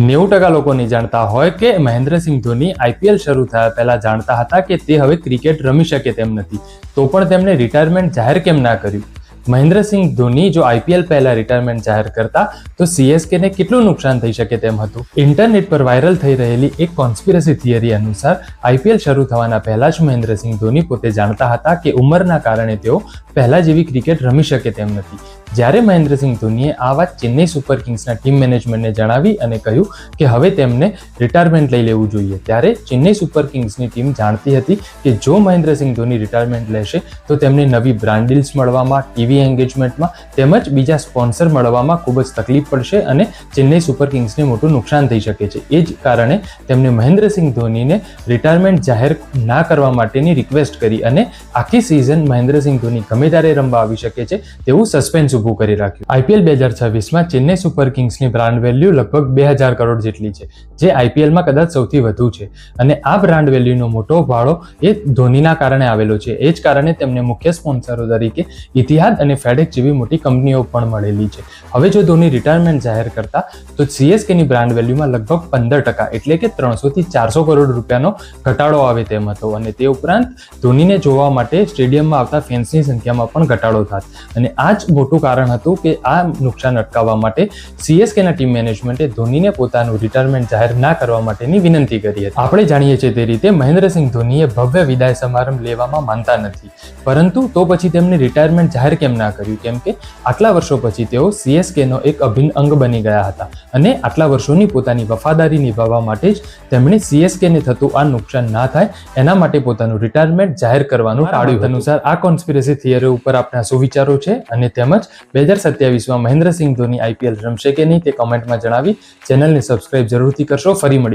90% લોકો નહીં જાણતા હોય કે મહેન્દ્રસિંહ ધોની આઈપીએલ શરૂ થયા પહેલા જાણતા હતા કે તે હવે ક્રિકેટ રમી શકે તેમ નથી, તો પણ તેમણે રિટાયરમેન્ટ જાહેર કેમ ના કર્યું? મહેન્દ્રસિંહ ધોની જો આઈપીએલ પહેલા રિટાયરમેન્ટ જાહેર કરતા તો સીએસકે ને કેટલું નુકસાન થઈ શકે તેમ હતું. ઇન્ટરનેટ પર વાયરલ થઈ રહેલી એક કોન્સ્પિરસી થિયરી અનુસાર આઈપીએલ શરૂ થવાના પહેલા જ મહેન્દ્રસિંહ ધોની પોતે જાણતા હતા કે ઉંમરના કારણે તેઓ પહેલા જેવી ક્રિકેટ રમી શકે તેમ નથી. જ્યારે મહેન્દ્રસિંહ ધોનીએ આ વાત ચેન્નઈ સુપર કિંગ્સના ટીમ મેનેજમેન્ટને જણાવી અને કહ્યું કે હવે તેમને રિટાયરમેન્ટ લઈ લેવું જોઈએ, ત્યારે ચેન્નઈ સુપર કિંગ્સની ટીમ જાણતી હતી કે જો મહેન્દ્રસિંહ ધોની રિટાયરમેન્ટ લેશે તો તેમને નવી બ્રાન્ડ ડીલ્સ મળવામાં, ટીવી એન્ગેજમેન્ટમાં તેમજ બીજા સ્પોન્સર મળવામાં ખૂબ જ તકલીફ પડશે અને ચેન્નઈ સુપર કિંગ્સને મોટું નુકસાન થઈ શકે છે. એ જ કારણે તેમણે મહેન્દ્રસિંહ ધોનીને રિટાયરમેન્ટ જાહેર ના કરવા માટેની રિક્વેસ્ટ કરી અને આખી સિઝન મહેન્દ્રસિંહ ધોની ગમે ત્યારે રમવા આવી શકે છે તેવું સસ્પેન્સ ઊભું કરી રાખ્યું. આઈપીએલ 2026માં ચેન્નઈ સુપર કિંગ્સની બ્રાન્ડ વેલ્યુ લગભગ 2000 કરોડ જેટલી છે, જે આઈપીએલમાં કદાચ સૌથી વધુ છે અને આ બ્રાન્ડ વેલ્યુનો મોટો ફાળો એ ધોનીના કારણે આવેલો છે. એ જ કારણે તેમને મુખ્ય સ્પોન્સરો તરીકે ઇતિહાદ અને ફેડેક્સ જેવી મોટી કંપનીઓ પણ મળેલી છે. હવે જો ધોની રિટાયરમેન્ટ જાહેર કરતા તો સીએસકેની બ્રાન્ડ વેલ્યુમાં લગભગ 15% એટલે કે 300 થી 400 કરોડ રૂપિયાનો ઘટાડો આવે તેમ હતો અને તે ઉપરાંત ધોનીને જોવા માટે સ્ટેડિયમમાં આવતા ફેન્સની સંખ્યામાં પણ ઘટાડો થાત. અને આ જ મોટું કારણ હતું કે આ નુકસાન અટકાવવા માટે સીએસકેના ટીમ મેનેજમેન્ટે ધોનીને પોતાનું રિટાયરમેન્ટ જાહેર ના કરવા માટેની વિનંતી કરી હતી. આપણે જાણીએ છીએ તે રીતે મહેન્દ્રસિંહ ધોનીએ ભવ્ય વિદાય સમારંભ લેવામાં માનતા નથી, પરંતુ તો પછી તેમને રિટાયરમેન્ટ જાહેર કેમ ના કર્યું? કેમ કે આટલા વર્ષો પછી તેઓ સીએસકેનો એક અભિન્ન અંગ બની ગયા હતા અને આટલા વર્ષોની પોતાની વફાદારી નિભાવવા માટે જ તેમણે સીએસકેને થતું આ નુકસાન ના થાય એના માટે પોતાનું રિટાયરમેન્ટ જાહેર કરવાનું ટાળ્યું. અનુસાર આ કોન્સ્પિરસી થિયરી ઉપર આપના શું વિચારો છે અને તેમજ 2027માં મહેન્દ્રસિંહ ધોની આઈપીએલ રમશે કે નહીં તે કમેન્ટમાં જણાવી ચેનલને સબસ્ક્રાઇબ જરૂરથી કરશો. ફરી મળી